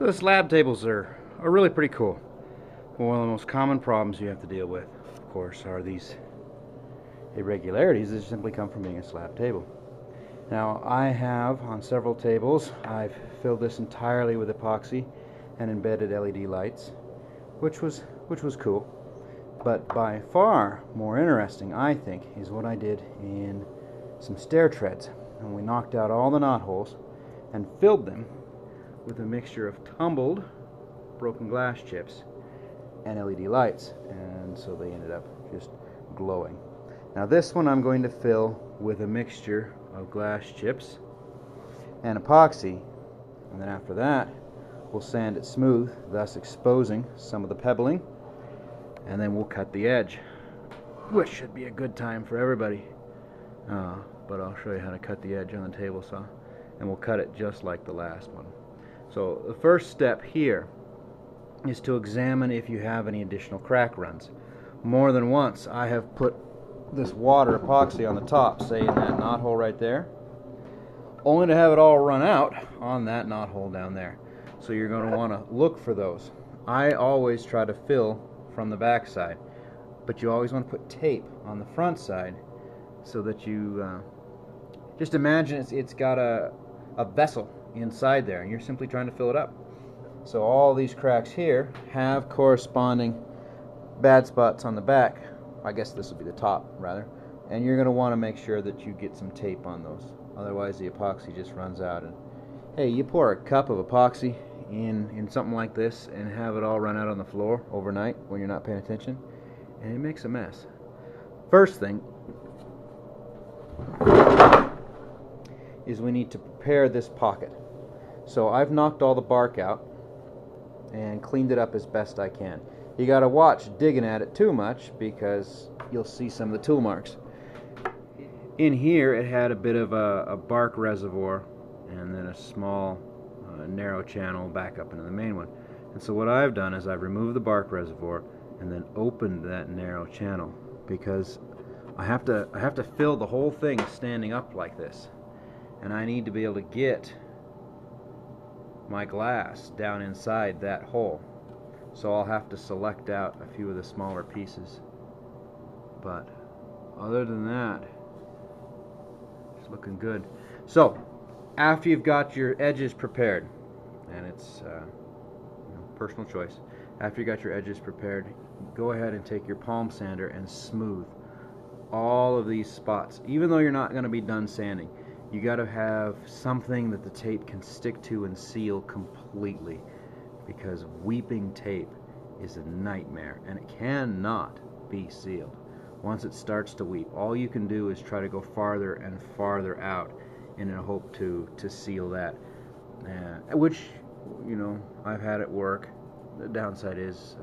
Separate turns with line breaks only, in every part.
The slab tables are really pretty cool. One of the most common problems you have to deal with, of course, are these irregularities that simply come from being a slab table. Now, I have on several tables, I've filled this entirely with epoxy and embedded LED lights, which was cool. But by far more interesting, I think, is what I did in some stair treads. And we knocked out all the knotholes and filled them with a mixture of tumbled broken glass chips and LED lights, and so they ended up just glowing. Now this one I'm going to fill with a mixture of glass chips and epoxy, and then after that we'll sand it smooth, thus exposing some of the pebbling, and then we'll cut the edge, which should be a good time for everybody. But I'll show you how to cut the edge on the table saw, and we'll cut it just like the last one. So the first step here is to examine if you have any additional crack runs. More than once I have put this water epoxy on the top, say in that knothole right there, only to have it all run out on that knothole down there. So you're going to want to look for those. I always try to fill from the back side, but you always want to put tape on the front side so that you just imagine it's got a vessel inside there and you're simply trying to fill it up. So all these cracks here have corresponding bad spots on the back. I guess this will be the top rather, and you're going to want to make sure that you get some tape on those, otherwise the epoxy just runs out. And hey, you pour a cup of epoxy in something like this and have it all run out on the floor overnight when you're not paying attention, and it makes a mess. First thing is we need to prepare this pocket. So I've knocked all the bark out and cleaned it up as best I can. You gotta watch digging at it too much because you'll see some of the tool marks. In here it had a bit of a bark reservoir and then a small narrow channel back up into the main one. And so what I've done is I've removed the bark reservoir and then opened that narrow channel because I have to fill the whole thing standing up like this, and I need to be able to get my glass down inside that hole. So I'll have to select out a few of the smaller pieces, but other than that, it's looking good. So after you've got your edges prepared, and it's personal choice, after you got your edges prepared, go ahead and take your palm sander and smooth all of these spots. Even though you're not going to be done sanding, you got to have something that the tape can stick to and seal completely, because weeping tape is a nightmare and it cannot be sealed. Once it starts to weep, all you can do is try to go farther and farther out in a hope to seal that, which, you know, I've had it work. The downside is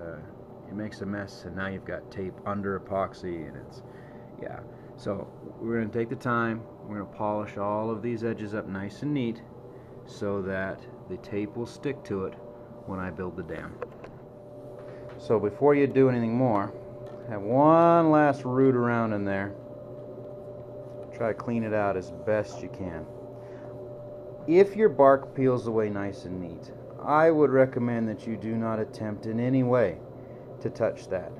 it makes a mess, and now you've got tape under epoxy, and it's, yeah. So we're going to take the time, we're going to polish all of these edges up nice and neat so that the tape will stick to it when I build the dam. So before you do anything more, have one last root around in there. Try to clean it out as best you can. If your bark peels away nice and neat, I would recommend that you do not attempt in any way to touch that,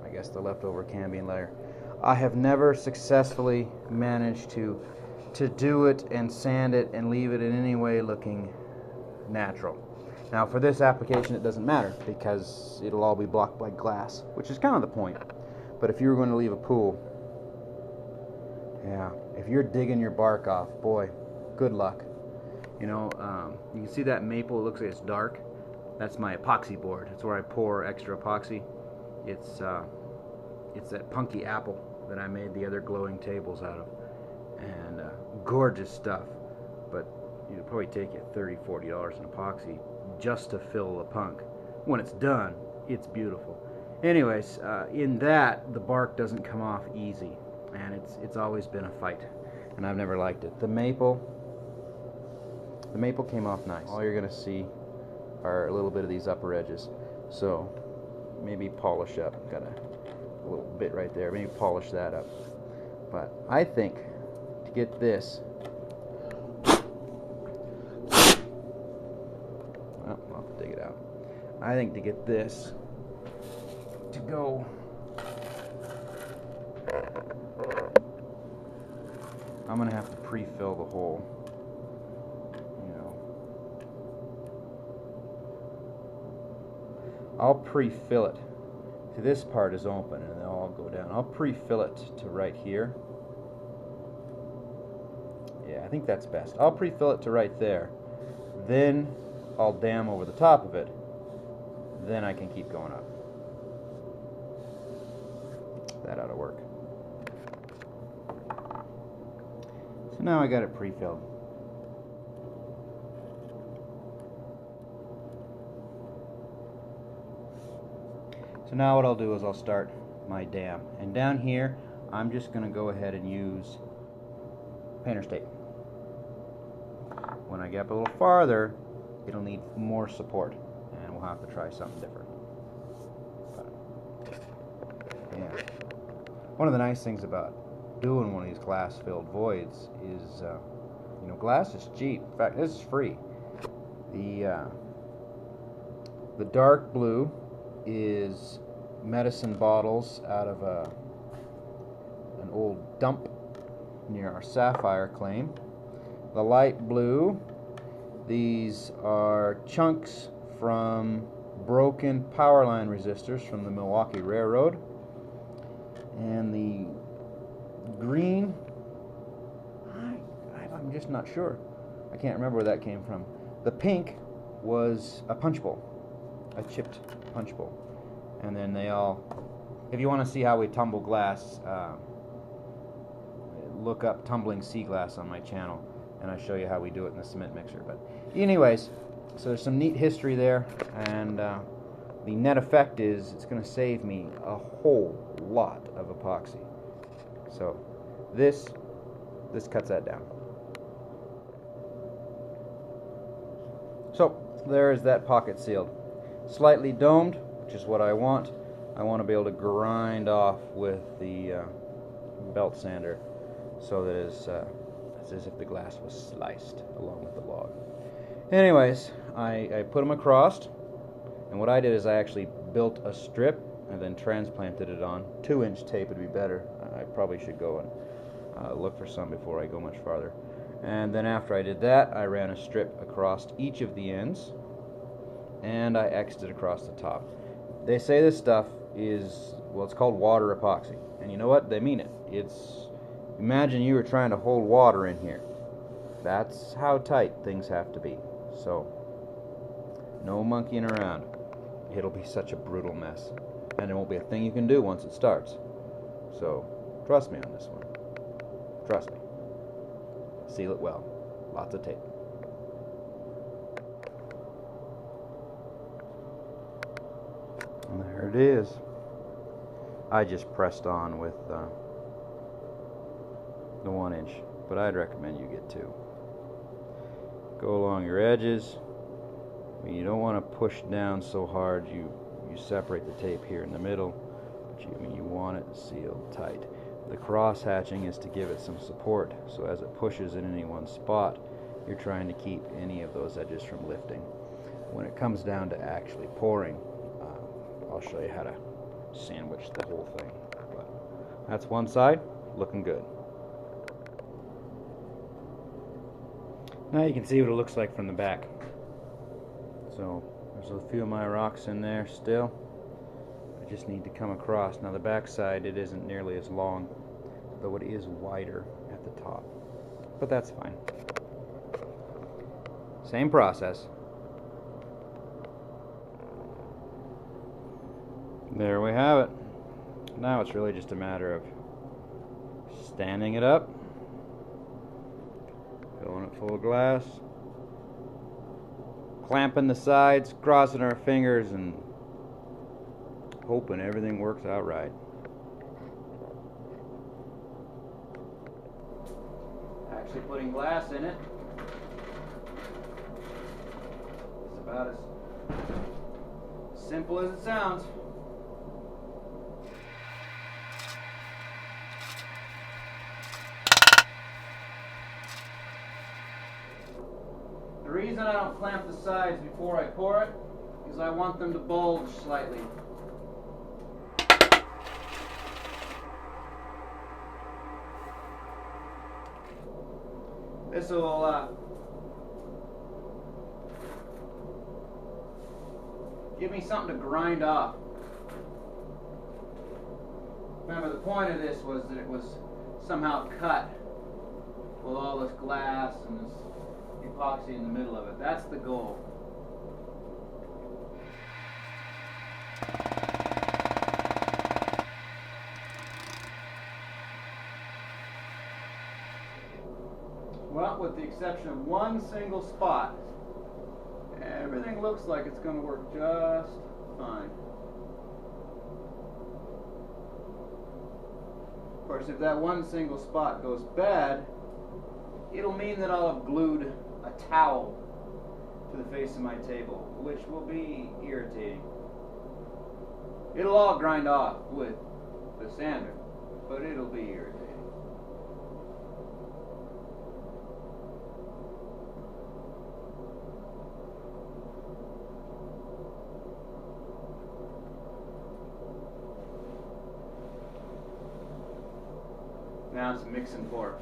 I guess the leftover cambium layer. I have never successfully managed to do it and sand it and leave it in any way looking natural. Now for this application it doesn't matter because it'll all be blocked by glass, which is kind of the point. But if you were going to leave a pool, yeah, if you're digging your bark off, boy, good luck. You know, you can see that maple, it looks like it's dark. That's my epoxy board. It's where I pour extra epoxy. It's that punky apple that I made the other glowing tables out of. And gorgeous stuff. But it'll probably take you $30–40 in epoxy just to fill the punk. When it's done, it's beautiful. Anyways, in that, the bark doesn't come off easy, and it's always been a fight, and I've never liked it. The maple came off nice. All you're gonna see are a little bit of these upper edges, so maybe polish up. Got a little bit right there. Maybe polish that up. But I think to get this, well, dig it out. I think to get this to go, I'm going to have to pre-fill the hole. You know, I'll pre-fill it. See, this part is open and they'll all go down. I'll pre-fill it to right here. Yeah, I think that's best. I'll pre-fill it to right there. Then I'll dam over the top of it. Then I can keep going up. That ought to work. So now I got it pre-filled. So now what I'll do is I'll start my dam. And down here, I'm just going to go ahead and use painter's tape. When I get up a little farther, it'll need more support, and we'll have to try something different. But, yeah. One of the nice things about doing one of these glass-filled voids is, you know, glass is cheap. In fact, this is free. The dark blue is medicine bottles out of an old dump near our sapphire claim. The light blue, these are chunks from broken power line resistors from the Milwaukee Railroad. And the green, I'm just not sure. I can't remember where that came from. The pink was a punch bowl, a chipped punch bowl. And then they all, if you want to see how we tumble glass, look up tumbling sea glass on my channel, and I show you how we do it in the cement mixer. But anyways, so there's some neat history there, and the net effect is it's going to save me a whole lot of epoxy. So this cuts that down. So there is that pocket sealed. Slightly domed, which is what I want. I want to be able to grind off with the belt sander so that it's as if the glass was sliced along with the log. Anyways, I put them across, and what I did is I actually built a strip and then transplanted it on. 2-inch tape would be better. I probably should go and look for some before I go much farther. And then after I did that, I ran a strip across each of the ends, and I X'd it across the top. They say this stuff is, well, it's called water epoxy. And you know what? They mean it. Imagine you were trying to hold water in here. That's how tight things have to be. So, no monkeying around. It'll be such a brutal mess. And there won't be a thing you can do once it starts. So, trust me on this one. Trust me. Seal it well. Lots of tape. And there it is. I just pressed on with the 1-inch, but I'd recommend you get 2. Go along your edges. I mean, you don't want to push down so hard you separate the tape here in the middle, but you want it sealed tight. The cross hatching is to give it some support, so as it pushes in any one spot, you're trying to keep any of those edges from lifting. When it comes down to actually pouring, I'll show you how to sandwich the whole thing. But that's one side, looking good. Now you can see what it looks like from the back. So there's a few of my rocks in there still. I just need to come across. Now the back side, it isn't nearly as long, though it is wider at the top. But that's fine. Same process. There we have it. Now it's really just a matter of standing it up, filling it full of glass, clamping the sides, crossing our fingers, and hoping everything works out right. Actually putting glass in it is about as simple as it sounds. The reason I don't clamp the sides before I pour it because I want them to bulge slightly. This will give me something to grind off. Remember, the point of this was that it was somehow cut with all this glass and this epoxy in the middle of it. That's the goal. Well, with the exception of one single spot, everything looks like it's going to work just fine. Of course, if that one single spot goes bad, it'll mean that I'll have glued a towel to the face of my table, which will be irritating. It'll all grind off with the sander, but it'll be irritating. Now it's mix and pour.